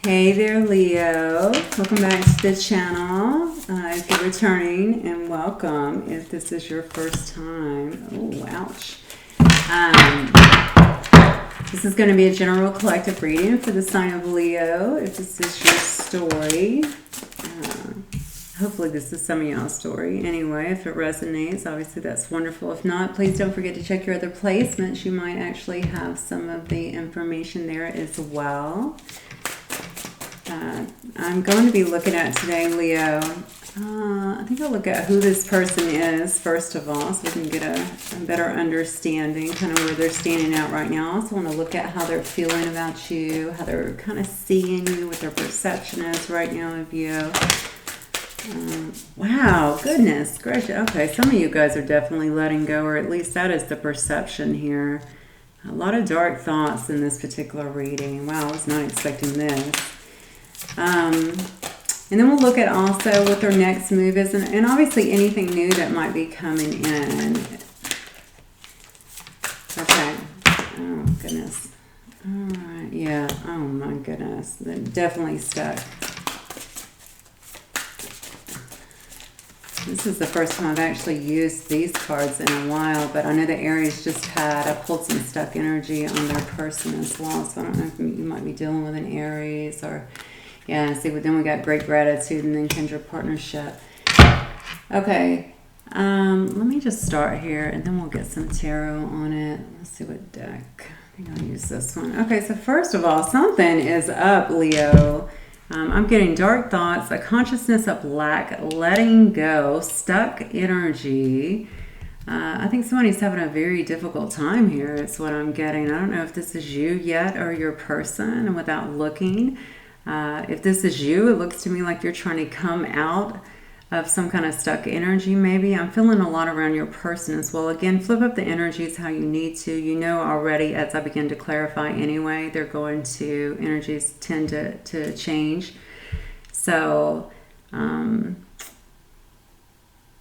Hey there, Leo. Welcome back to the channel. If you're returning, and welcome if this is your first time. Oh, ouch. This is going to be a general collective reading for the sign of Leo. If this is your story, hopefully this is some of y'all's story. Anyway, if it resonates, obviously that's wonderful. If not, please don't forget to check your other placements. You might actually have some of the information there as well. I'm going to be looking at today, Leo. I think I'll look at who this person is, first of all, so we can get a better understanding, kind of where they're standing out right now. I also want to look at how they're feeling about you, how they're kind of seeing you, what their perception is right now of you. Wow, goodness gracious. Okay, some of you guys are definitely letting go, or at least that is the perception here. A lot of dark thoughts in this particular reading. Wow, I was not expecting this. And then we'll look at also what their next move is, and obviously anything new that might be coming in. Okay. Oh, goodness. All right. Yeah. Oh, my goodness. They're definitely stuck. This is the first time I've actually used these cards in a while, but I know the Aries just I pulled some stuck energy on their person as well, so I don't know if you might be dealing with an Aries or... Yeah, see, but then we got great gratitude and then Kindred partnership. Okay, let me just start here and then we'll get some tarot on it. Let's see what deck. I think I'll use this one. Okay, so first of all, something is up, Leo. I'm getting dark thoughts, a consciousness of lack, letting go, stuck energy. I think somebody's having a very difficult time here is what I'm getting. I don't know if this is you yet or your person, and without looking. If this is you, it looks to me like you're trying to come out of some kind of stuck energy maybe. I'm feeling a lot around your person as well. Again, flip up the energies how you need to. You know already as I begin to clarify anyway, they're going to, energies tend to change. So,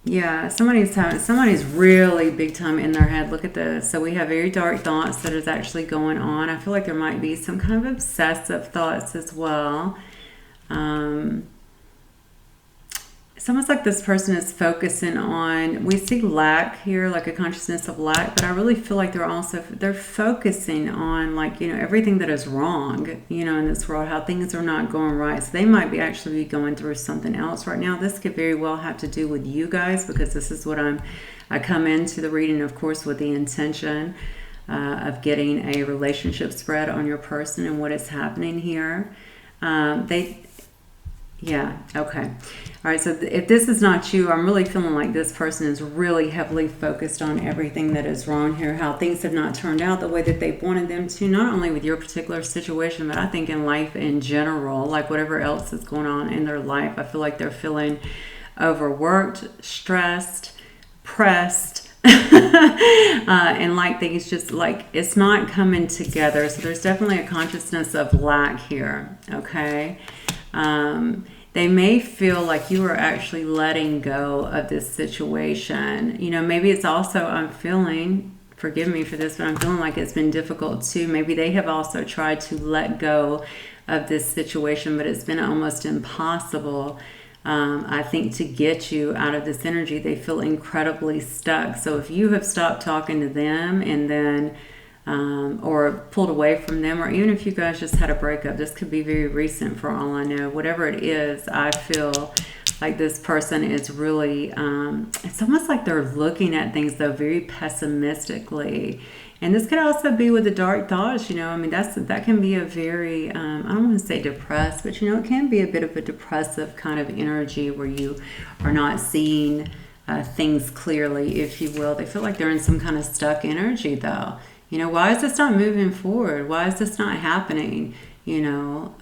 yeah, somebody's really big time in their head. Look at this. So we have very dark thoughts that is actually going on. I feel like there might be some kind of obsessive thoughts as well. It's almost like this person is focusing on, we see lack here, like a consciousness of lack, but I really feel like they're focusing on, like, you know, everything that is wrong, you know, in this world, how things are not going right. So they might be actually be going through something else right now. This could very well have to do with you guys, because this is what I come into the reading, of course, with the intention of getting a relationship spread on your person and what is happening here. Yeah, okay. All right, so if this is not you, I'm really feeling like this person is really heavily focused on everything that is wrong here, how things have not turned out the way that they wanted them to, not only with your particular situation, but I think in life in general, like whatever else is going on in their life. I feel like they're feeling overworked, stressed, pressed, and like things just like it's not coming together. So there's definitely a consciousness of lack here, okay? They may feel like you are actually letting go of this situation. You know, maybe it's also, I'm feeling, forgive me for this, but I'm feeling like it's been difficult too. Maybe they have also tried to let go of this situation, but it's been almost impossible, I think, to get you out of this energy. They feel incredibly stuck. So if you have stopped talking to them and then or pulled away from them, or even if you guys just had a breakup, this could be very recent for all I know. Whatever it is, I feel like this person is really, it's almost like they're looking at things though very pessimistically. And this could also be with the dark thoughts, you know. I mean, that can be a very, I don't want to say depressed, but, you know, it can be a bit of a depressive kind of energy where you are not seeing things clearly, if you will. They feel like they're in some kind of stuck energy though. You know, why is this not moving forward? Why is this not happening? You know,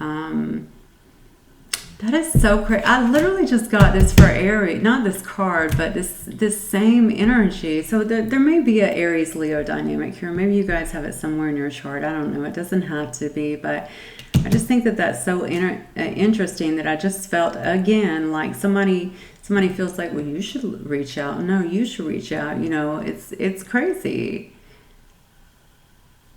that is so crazy. I literally just got this for Aries, not this card, but this same energy. So there may be an Aries Leo dynamic here. Maybe you guys have it somewhere in your chart. I don't know. It doesn't have to be, but I just think that that's so interesting that I just felt again like somebody feels like, well, you should reach out. No, you should reach out. You know, it's crazy.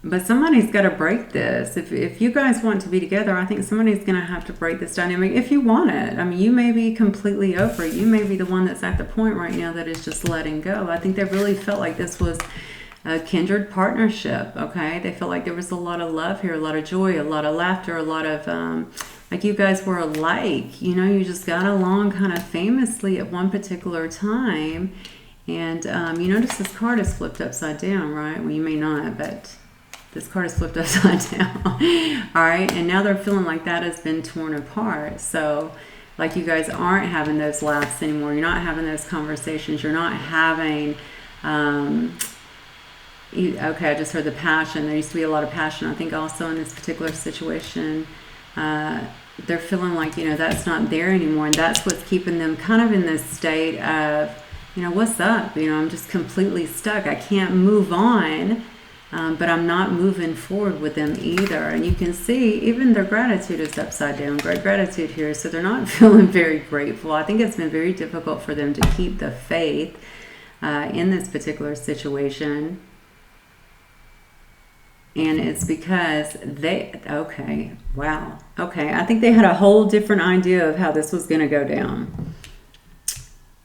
But somebody's got to break this. If you guys want to be together, I think somebody's going to have to break this dynamic if you want it. I mean, you may be completely over it. You may be the one that's at the point right now that is just letting go. I think they really felt like this was a kindred partnership, okay? They felt like there was a lot of love here, a lot of joy, a lot of laughter, a lot of, like you guys were alike. You know, you just got along kind of famously at one particular time. And you notice this card is flipped upside down, right? Well, you may not, but this card is flipped upside down. All right, and now they're feeling like that has been torn apart. So, like you guys aren't having those laughs anymore. You're not having those conversations. You're not having, okay, I just heard the passion. There used to be a lot of passion, I think, also in this particular situation. They're feeling like, you know, that's not there anymore. And that's what's keeping them kind of in this state of, you know, what's up? You know, I'm just completely stuck. I can't move on, but I'm not moving forward with them either. And you can see even their gratitude is upside down. Great gratitude here. So they're not feeling very grateful. I think it's been very difficult for them to keep the faith in this particular situation. And it's because okay, wow. Okay, I think they had a whole different idea of how this was going to go down.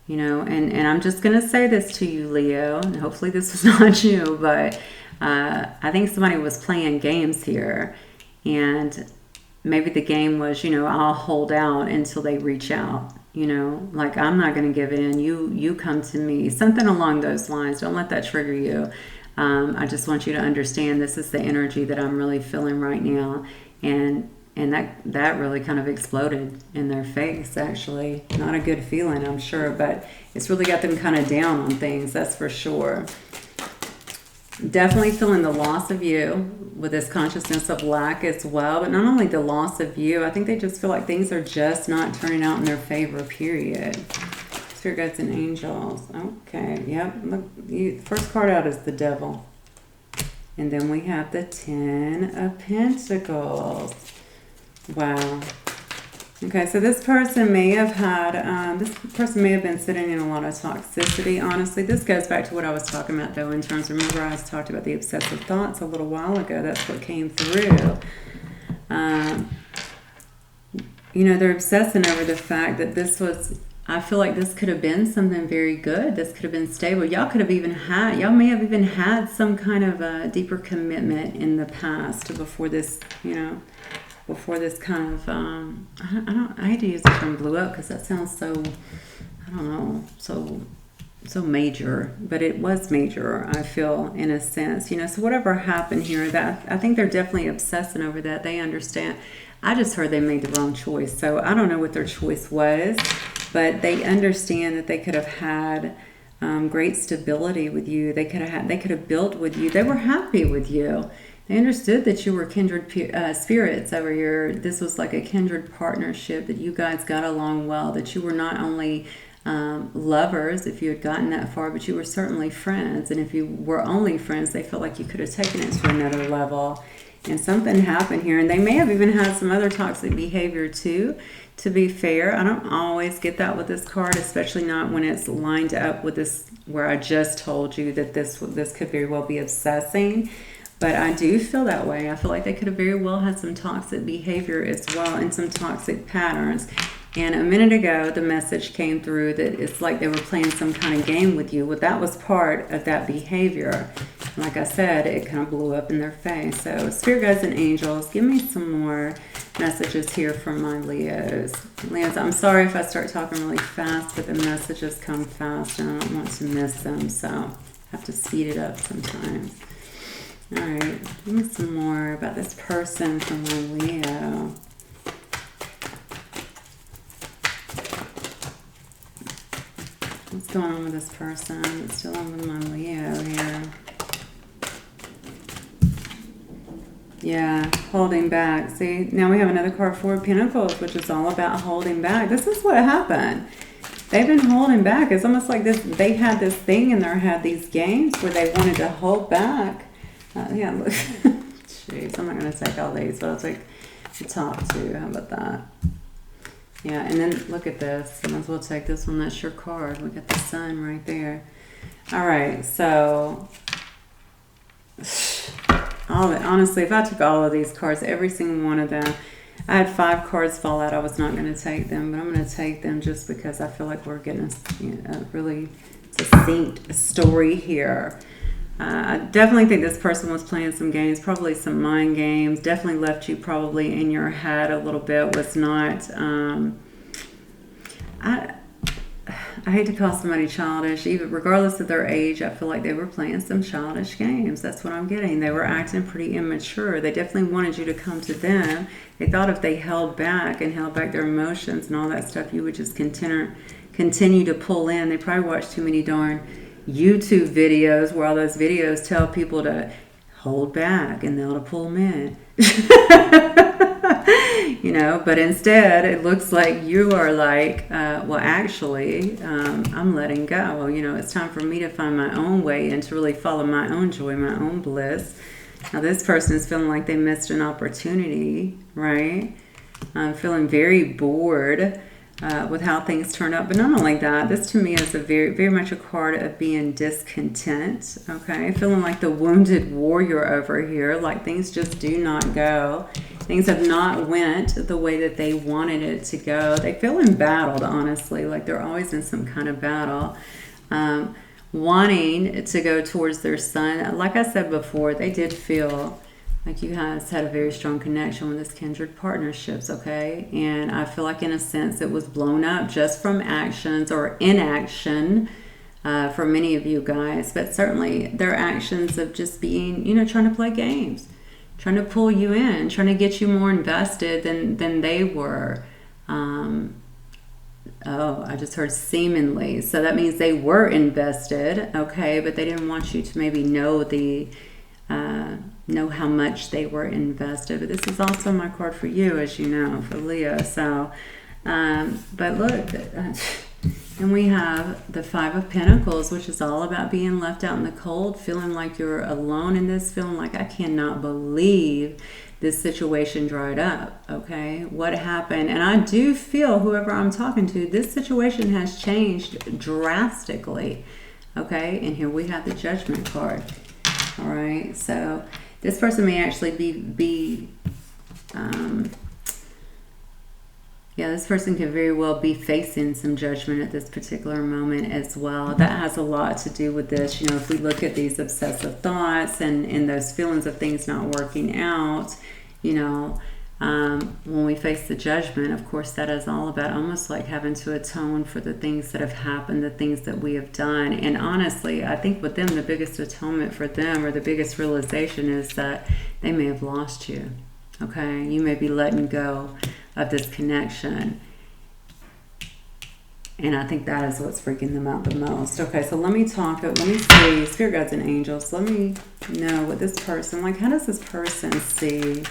You know, and I'm just going to say this to you, Leo, and hopefully this was not you, but I think somebody was playing games here, and maybe the game was, you know, I'll hold out until they reach out, you know, like I'm not going to give in, you come to me, something along those lines. Don't let that trigger you. I just want you to understand this is the energy that I'm really feeling right now, and that really kind of exploded in their face, actually. Not a good feeling, I'm sure, but it's really got them kind of down on things, that's for sure. Definitely feeling the loss of you with this consciousness of lack as well. But not only the loss of you, I think they just feel like things are just not turning out in their favor, period. Spirit guides and angels. Okay, yep. Look, first card out is the devil. And then we have the 10 of Pentacles. Wow. Okay, so this person may have had, been sitting in a lot of toxicity, honestly. This goes back to what I was talking about, though, in terms, remember I talked about the obsessive thoughts a little while ago. That's what came through. You know, they're obsessing over the fact that this was, I feel like this could have been something very good. This could have been stable. Y'all may have even had some kind of a deeper commitment in the past before this, you know, before this kind of, I hate to use the term blew up because that sounds so, I don't know, so major, but it was major, I feel, in a sense, you know. So whatever happened here, that I think they're definitely obsessing over that. They understand. I just heard they made the wrong choice, so I don't know what their choice was, but they understand that they could have had great stability with you. They could have built with you. They were happy with you. They understood that you were kindred spirits over here. This was like a kindred partnership, that you guys got along well, that you were not only lovers, if you had gotten that far, but you were certainly friends. And if you were only friends, they felt like you could have taken it to another level. And something happened here. And they may have even had some other toxic behavior too, to be fair. I don't always get that with this card, especially not when it's lined up with this, where I just told you that this could very well be obsessing. But I do feel that way. I feel like they could have very well had some toxic behavior as well, and some toxic patterns. And a minute ago, the message came through that it's like they were playing some kind of game with you. Well, that was part of that behavior. Like I said, it kind of blew up in their face. So, Spirit guides and angels, give me some more messages here from my Leos. Leos, I'm sorry if I start talking really fast, but the messages come fast and I don't want to miss them. So, I have to speed it up sometimes. All right, give me some more about this person from my Leo. What's going on with this person? It's still on with my Leo here. Yeah, holding back. See, now we have another card, Four of Pentacles, which is all about holding back. This is what happened. They've been holding back. It's almost like this. They had this thing in their head, these games where they wanted to hold back. Yeah, look. Jeez, I'm not going to take all these, but I'll take the top two. How about that? Yeah, and then look at this. I might as well take this one. That's your card. Look at the sun right there. All right, so Honestly, if I took all of these cards, every single one of them, I had 5 cards fall out. I was not going to take them, but I'm going to take them just because I feel like we're getting a really succinct story here. I definitely think this person was playing some games, probably some mind games. Definitely left you probably in your head a little bit. Was not. I hate to call somebody childish, even regardless of their age. I feel like they were playing some childish games. That's what I'm getting. They were acting pretty immature. They definitely wanted you to come to them. They thought if they held back and held back their emotions and all that stuff, you would just continue to pull in. They probably watched too many darn YouTube videos where all those videos tell people to hold back and they'll to pull them in. But instead it looks like you are like, well, actually, I'm letting go. It's time for me to find my own way and to really follow my own joy, my own bliss. Now this person is feeling like they missed an opportunity, right? Feeling very bored with how things turn out. But not only that, this to me is a very, very much a card of being discontent, okay? Feeling like the wounded warrior over here, like things just do not go. Things have not went the way that they wanted it to go. They feel embattled, honestly, like they're always in some kind of battle. Wanting to go towards their son. Like I said before, they did feel like you guys had a very strong connection with this kindred partnerships, okay? And I feel like in a sense it was blown up just from actions or inaction for many of you guys. But certainly their actions of just being, trying to play games, trying to pull you in, trying to get you more invested than they were. I just heard seemingly. So that means they were invested, okay? But they didn't want you to maybe know how much they were invested. But this is also my card for you, as you know, for Leo. So, but look, and we have the 5 of Pentacles, which is all about being left out in the cold, feeling like you're alone in this, feeling like I cannot believe this situation dried up, okay? What happened? And I do feel, whoever I'm talking to, this situation has changed drastically, okay? And here we have the Judgment card, all right? So this person may actually this person could very well be facing some judgment at this particular moment as well. That has a lot to do with this. If we look at these obsessive thoughts and those feelings of things not working out, when we face the judgment, of course, that is all about almost like having to atone for the things that have happened, the things that we have done. And honestly, I think with them, the biggest atonement for them, or the biggest realization, is that they may have lost you. Okay, you may be letting go of this connection. And I think that is what's freaking them out the most. Okay, so let me see, Spirit Guides and Angels, let me know what this person, like, how does this person see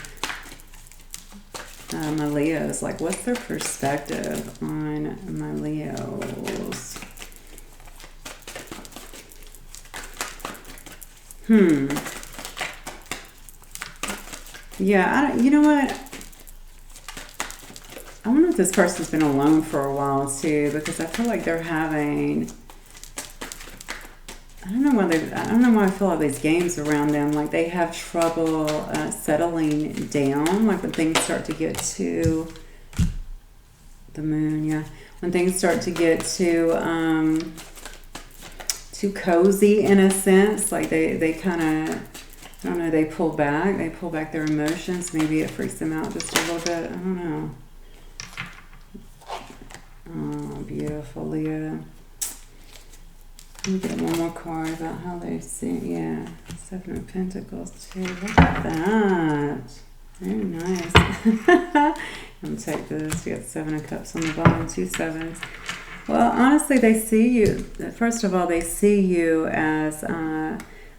my Leos? Like, what's their perspective on my Leos? Yeah, you know what? I wonder if this person's been alone for a while too, because I feel like they're having, I don't know why I feel like these games around them, like they have trouble settling down, like when things start to get to the moon, yeah. When things start to get too cozy in a sense, like they kind of, I don't know, they pull back their emotions. Maybe it freaks them out just a little bit. I don't know. Oh, beautiful, Leo. Let me get one more card about how they see. Yeah, 7 of Pentacles too. Look at that. Very nice. I'm going to take this. You got 7 of Cups on the bottom, 2 sevens. Well, honestly, they see you. First of all, they see you as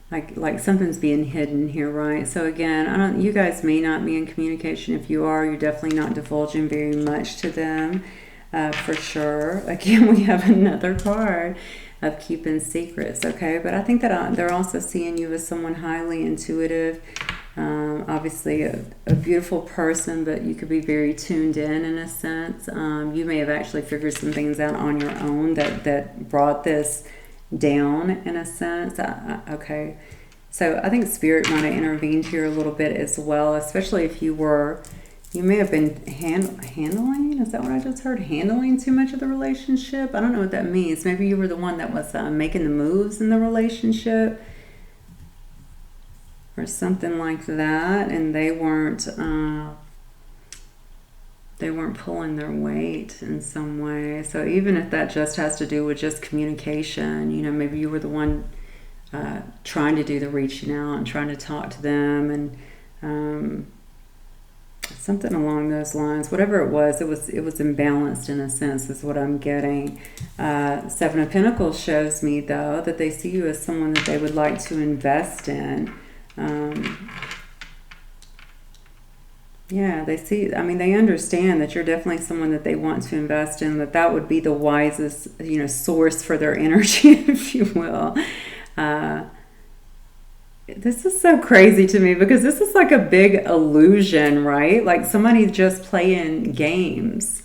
like something's being hidden here, right? So again, you guys may not be in communication. If you are, you're definitely not divulging very much to them, for sure. Again, we have another card of keeping secrets, okay? But I think that they're also seeing you as someone highly intuitive, obviously a beautiful person, but you could be very tuned in a sense. You may have actually figured some things out on your own that brought this down in a sense. Okay, So I think Spirit might have intervened here a little bit as well, especially if you may have been handling, is that what I just heard? Handling too much of the relationship? I don't know what that means. Maybe you were the one that was making the moves in the relationship or something like that, and they weren't pulling their weight in some way. So even if that just has to do with just communication, you know, maybe you were the one trying to do the reaching out and trying to talk to them, and something along those lines. Whatever it was imbalanced in a sense, is what I'm getting. Seven of Pentacles shows me, though, that they see you as someone that they would like to invest in. Yeah, they understand that you're definitely someone that they want to invest in, that would be the wisest, you know, source for their energy, if you will. This is so crazy to me, because this is like a big illusion, right? Like somebody just playing games.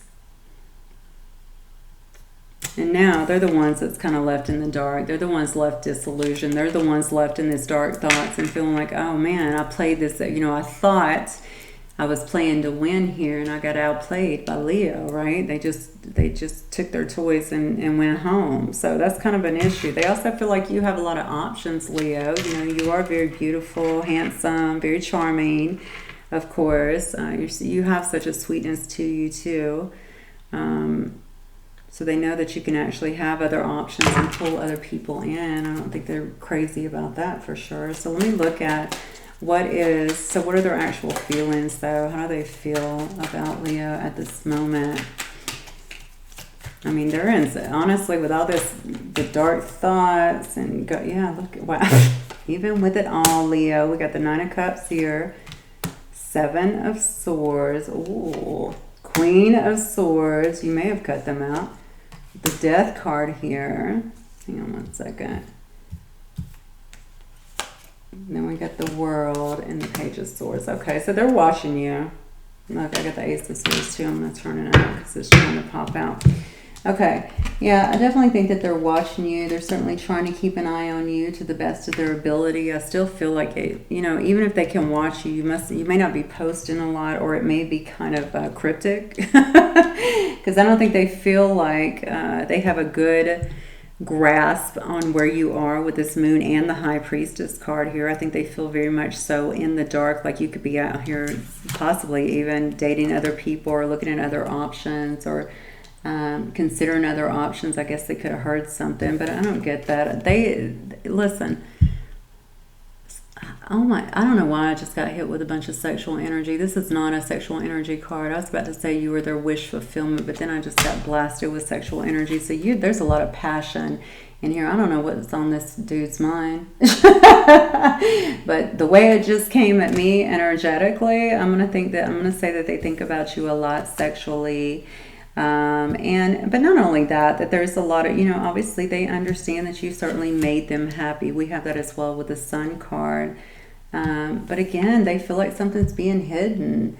And now they're the ones that's kind of left in the dark. They're the ones left disillusioned. They're the ones left in this dark thoughts and feeling like, oh man, I played this, you know, I thought I was playing to win here, and I got outplayed by Leo, right? They just took their toys and went home. So that's kind of an issue. They also feel like you have a lot of options, Leo. You know, you are very beautiful, handsome, very charming, of course. You have such a sweetness to you, too. So they know that you can actually have other options and pull other people in. I don't think they're crazy about that for sure. So let me look at what are their actual feelings, though? How do they feel about Leo at this moment? I mean, they're in, honestly, with all this, the dark thoughts, and wow. Even with it all, Leo, we got the Nine of Cups here, Seven of Swords, ooh, Queen of Swords, you may have cut them out. The Death card here, hang on one second. And then we got the World and the Page of Swords. Okay, so they're watching you. Look, I got the Ace of Swords too. I'm going to turn it out because it's trying to pop out. Okay, yeah, I definitely think that they're watching you. They're certainly trying to keep an eye on you to the best of their ability. I still feel like, you know, even if they can watch you, you may not be posting a lot, or it may be kind of cryptic. Because I don't think they feel like they have a good grasp on where you are with this Moon and the High Priestess card here. I think they feel very much so in the dark, like you could be out here possibly even dating other people or looking at other options, or considering other options. I guess they could have heard something, but I don't get that. Listen, oh my, I don't know why I just got hit with a bunch of sexual energy. This is not a sexual energy card. I was about to say you were their wish fulfillment, but then I just got blasted with sexual energy. So there's a lot of passion in here. I don't know what's on this dude's mind. But the way it just came at me energetically, I'm going to say that they think about you a lot sexually. But not only that there's a lot of, you know, obviously they understand that you certainly made them happy. We have that as well with the Sun card. But again, they feel like something's being hidden.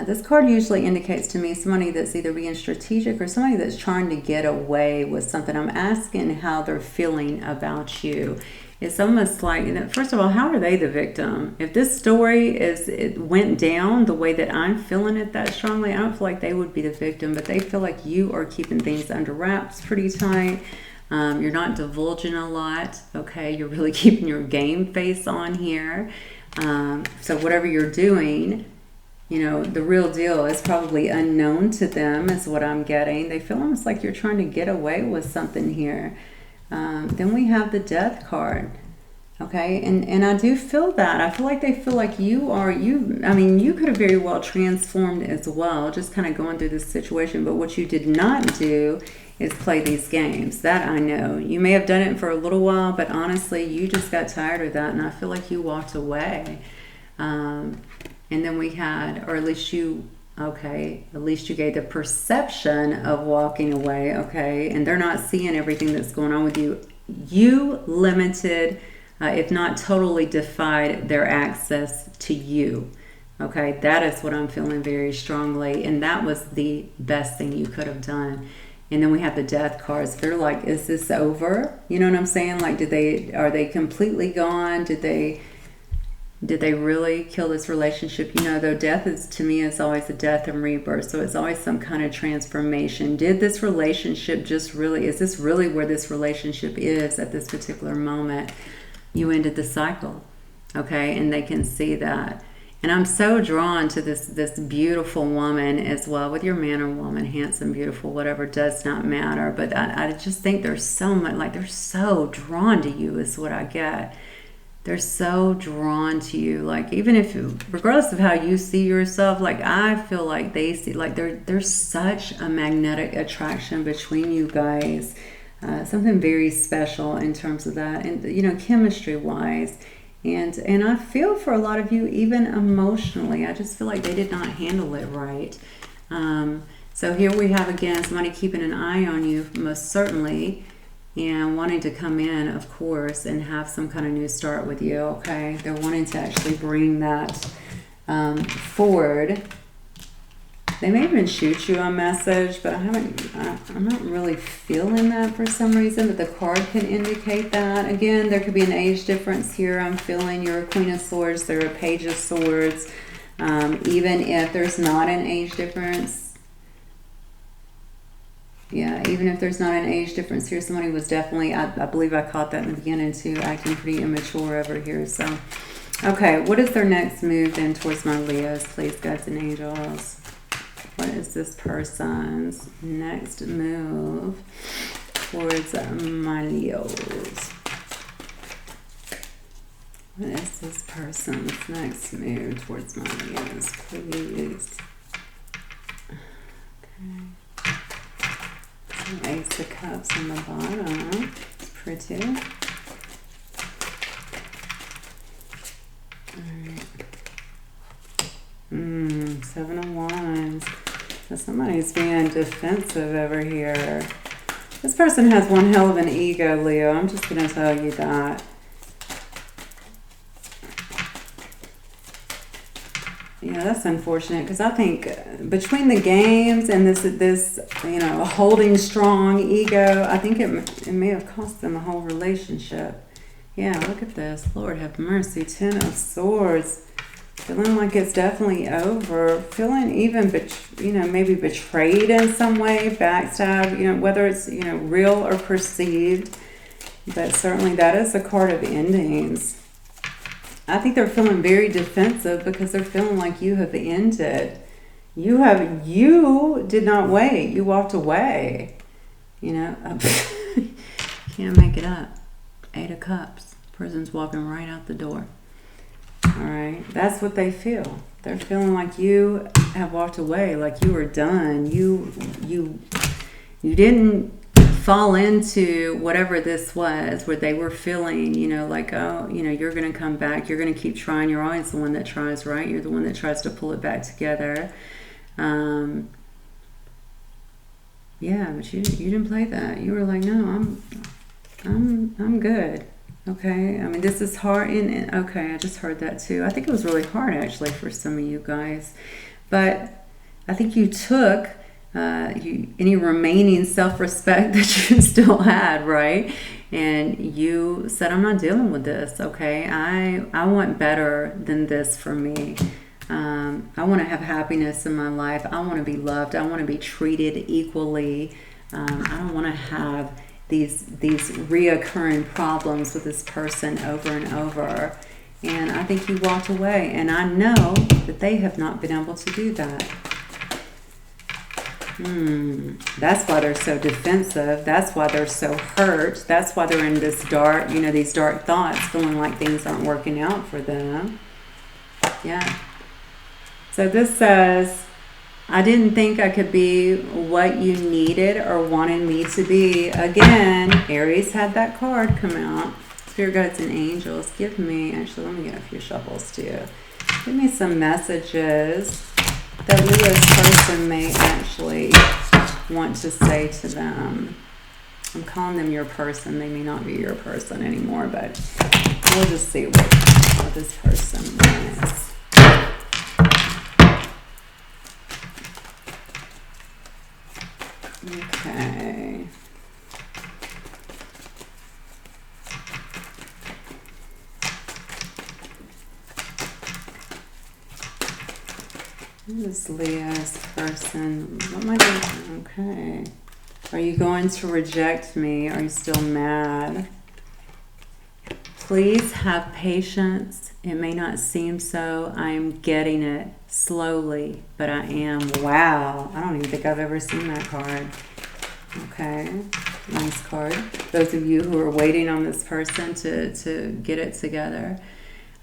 This card usually indicates to me somebody that's either being strategic or somebody that's trying to get away with something. I'm asking how they're feeling about you. It's almost like, you know, first of all, how are they the victim? If this story it went down the way that I'm feeling it that strongly, I don't feel like they would be the victim, but they feel like you are keeping things under wraps pretty tight. You're not divulging a lot, okay? You're really keeping your game face on here. So whatever you're doing, you know, the real deal is probably unknown to them, is what I'm getting. They feel almost like you're trying to get away with something here. Then we have the Death card, okay? And I do feel that. I feel like they feel like you could have very well transformed as well, just kind of going through this situation. But what you did not do is play these games. That I know. You may have done it for a little while, but honestly, you just got tired of that, and I feel like you walked away. And then we had, or at least you gave the perception of walking away, okay? And they're not seeing everything that's going on with you. You limited, if not totally defied their access to you, okay? That is what I'm feeling very strongly, and that was the best thing you could have done. And then we have the death cards. They're like, is this over? You know what I'm saying? Like, are they completely gone? Did they really kill this relationship? You know, though, death is, to me, is always a death and rebirth. So it's always some kind of transformation. Did this relationship just really, is this really where this relationship is at this particular moment? You ended the cycle, okay? And they can see that. And I'm so drawn to this beautiful woman as well, with your man or woman, handsome, beautiful, whatever, does not matter. But I just think there's so much, like, they're so drawn to you is what I get. They're so drawn to you. Like, even if, regardless of how you see yourself, like, I feel like they see, like, there's such a magnetic attraction between you guys. Something very special in terms of that. And, you know, chemistry-wise. And I feel for a lot of you, even emotionally, I just feel like they did not handle it right. So here we have, again, somebody keeping an eye on you, most certainly, and wanting to come in, of course, and have some kind of new start with you, okay? They're wanting to actually bring that forward. They may even shoot you a message, but I'm not really feeling that for some reason, but the card can indicate that. Again, there could be an age difference here. I'm feeling you're a Queen of Swords, they're a Page of Swords. Even if there's not an age difference. Yeah, even if there's not an age difference here, somebody was definitely, I believe I caught that in the beginning too, acting pretty immature over here. So, okay, what is their next move then towards my Leos, please, guides and angels? What is this person's next move towards my Leos? What is this person's next move towards my Leos, please? Okay. Some Ace of Cups on the bottom. It's pretty. Alright. Seven of Wands. So somebody's being defensive over here. This person has one hell of an ego, Leo. I'm just going to tell you that. Yeah, that's unfortunate, because I think between the games and this you know, holding strong ego, I think it may have cost them a whole relationship. Yeah, look at this. Lord have mercy. 10 of Swords. Feeling like it's definitely over. Feeling even, you know, maybe betrayed in some way, backstab, you know, whether it's, you know, real or perceived. But certainly that is a card of endings. I think they're feeling very defensive because they're feeling like you have ended. You did not wait. You walked away. You know, can't make it up. 8 of Cups. Person's walking right out the door. All right, that's what they feel. They're feeling like you have walked away, like you were done. You didn't fall into whatever this was, where they were feeling, you know, like, oh, you know, you're going to come back. You're going to keep trying. You're always the one that tries, right? You're the one that tries to pull it back together. Yeah, but you didn't play that. You were like, no, I'm good. Okay, I mean, this is hard. Okay, I just heard that too. I think it was really hard, actually, for some of you guys. But I think you took any remaining self-respect that you still had, right? And you said, I'm not dealing with this, okay? I want better than this for me. I want to have happiness in my life. I want to be loved. I want to be treated equally. I don't want to have these reoccurring problems with this person over and over. And I think you walked away, and I know that they have not been able to do that. That's why they're so defensive. That's why they're so hurt. That's why they're in this dark, you know, these dark thoughts, feeling like things aren't working out for them. Yeah. So this says, I didn't think I could be what you needed or wanted me to be. Again, Aries had that card come out. Spirit guides and angels, give me, actually, let me get a few shuffles too. Give me some messages that Leo's person may actually want to say to them. I'm calling them your person. They may not be your person anymore, but we'll just see what this person wants. Okay. Who is Leo's person? What am I doing? Okay. Are you going to reject me? Are you still mad? Please have patience. It may not seem so. I am getting it slowly, but I am. Wow. I don't even think I've ever seen that card. Okay. Nice card. Those of you who are waiting on this person to get it together.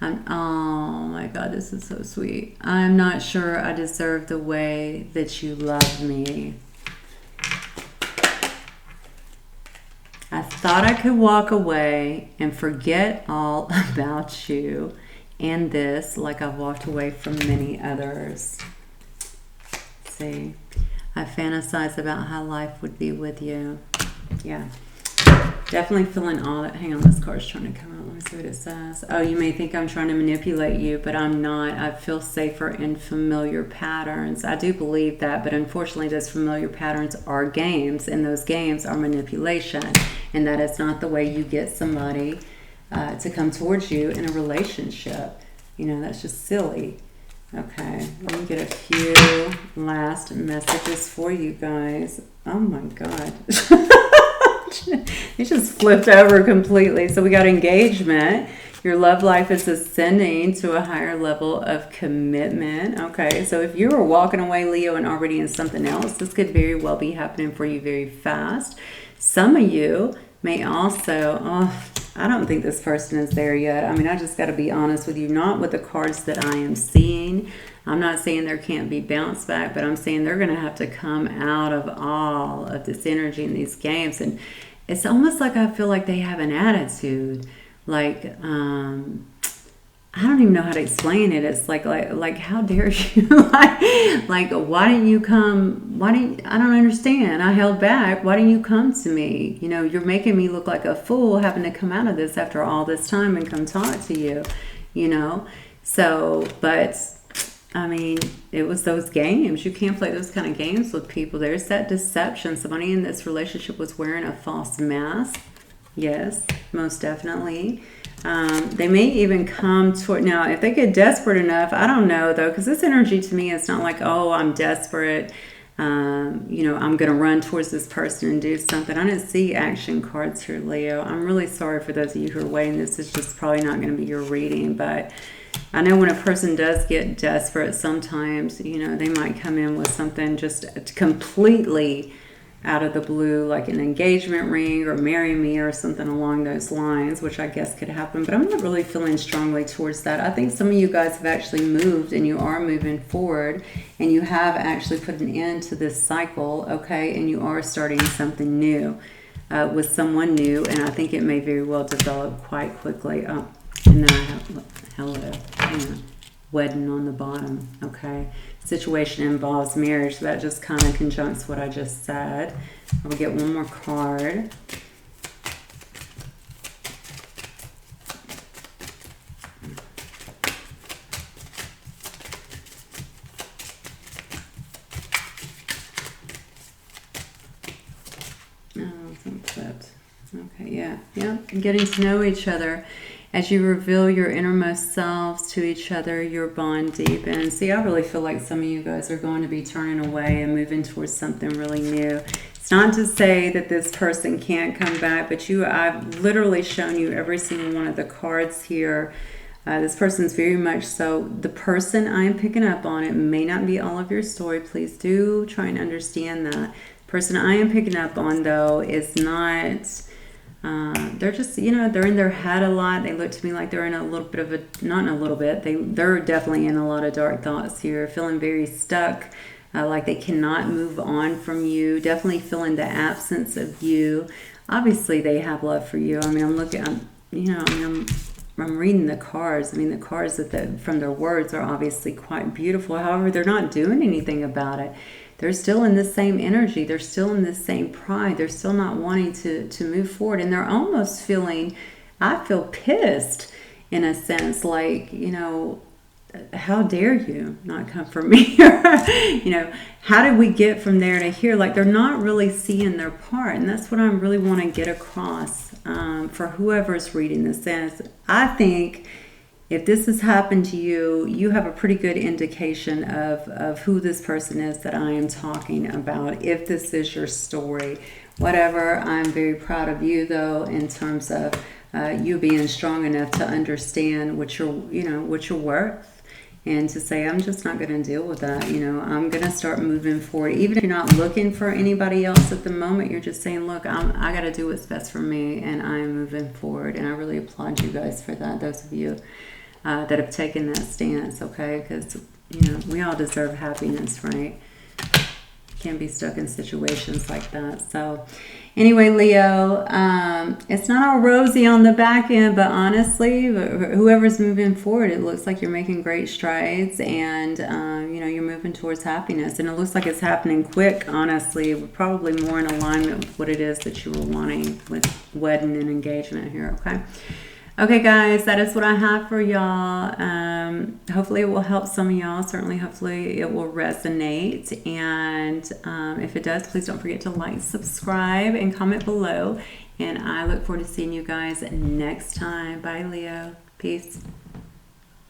Oh my God, this is so sweet. I'm not sure I deserve the way that you love me. I thought I could walk away and forget all about you and this, like I've walked away from many others. See, I fantasize about how life would be with you. Yeah, definitely feeling all that. Hang on, this card's trying to come out. Let me see what it says. Oh, you may think I'm trying to manipulate you, but I'm not. I feel safer in familiar patterns. I do believe that, but unfortunately those familiar patterns are games, and those games are manipulation. And that is not the way you get somebody to come towards you in a relationship. You know, that's just silly. Okay, let me get a few last messages for you guys. Oh my God. It just flipped over completely. So we got engagement. Your love life is ascending to a higher level of commitment. Okay, so if you were walking away, Leo, and already in something else, this could very well be happening for you very fast. Some of you may also, I don't think this person is there yet. I mean, I just got to be honest with you, not with the cards that I am seeing. I'm not saying there can't be bounce back, but I'm saying they're going to have to come out of all of this energy in these games. And it's almost like I feel like they have an attitude. Like, I don't even know how to explain it. It's like how dare you? like, why didn't you come? I don't understand. I held back. Why didn't you come to me? You know, you're making me look like a fool having to come out of this after all this time and come talk to you, you know? So, but I mean, it was those games. You can't play those kind of games with people. There's that deception. Somebody in this relationship was wearing a false mask. Yes, most definitely. They may even come toward, now if they get desperate enough, I don't know though, because this energy to me is not like, oh, I'm desperate, you know, I'm going to run towards this person and do something. I didn't see action cards here, Leo. I'm really sorry for those of you who are waiting. This is just probably not going to be your reading, but I know when a person does get desperate, sometimes, you know, they might come in with something just completely out of the blue, like an engagement ring or marry me or something along those lines, which I guess could happen, but I'm not really feeling strongly towards that. I think some of you guys have actually moved and you are moving forward and you have actually put an end to this cycle, okay, and you are starting something new with someone new, and I think it may very well develop quite quickly. Oh, and then I have, hello, hang on, wedding on the bottom, okay. Situation involves marriage. That just kind of conjuncts what I just said. I'll get one more card. Oh, something flipped. Okay, yeah. Getting to know each other. As you reveal your innermost selves to each other, your bond deepens. See, I really feel like some of you guys are going to be turning away and moving towards something really new. It's not to say that this person can't come back, but I've literally shown you every single one of the cards here. This person's very much so. The person I'm picking up on, it may not be all of your story. Please do try and understand that. The person I am picking up on, though, is not... they're just, you know, they're in their head a lot. They look to me like they're in a little bit of a, not in a little bit, they're definitely in a lot of dark thoughts here, feeling very stuck, like they cannot move on from you, definitely feeling the absence of you. Obviously they have love for you. I mean, I'm reading the cards. I mean, the cards from their words are obviously quite beautiful. However, they're not doing anything about it. They're still in the same energy. They're still in the same pride. They're still not wanting to move forward. And they're almost feeling, I feel pissed in a sense, like, you know, how dare you not come for me? You know, how did we get from there to here? Like, they're not really seeing their part. And that's what I really want to get across for whoever's reading this. As I think if this has happened to you, you have a pretty good indication of who this person is that I am talking about. If this is your story, whatever, I'm very proud of you, though, in terms of you being strong enough to understand what you're worth. And to say, I'm just not going to deal with that. You know, I'm going to start moving forward. Even if you're not looking for anybody else at the moment, you're just saying, look, I got to do what's best for me, and I'm moving forward. And I really applaud you guys for that, those of you that have taken that stance, okay? Because, you know, we all deserve happiness, right? Can't be stuck in situations like that. So anyway, Leo, it's not all rosy on the back end, but honestly, whoever's moving forward, it looks like you're making great strides, and you know, you're moving towards happiness, and it looks like it's happening quick. Honestly, probably more in alignment with what it is that you were wanting with wedding and engagement here. Okay, guys, that is what I have for y'all. Hopefully it will help some of y'all. Certainly, hopefully it will resonate. And if it does, please don't forget to like, subscribe, and comment below. And I look forward to seeing you guys next time. Bye, Leo. Peace.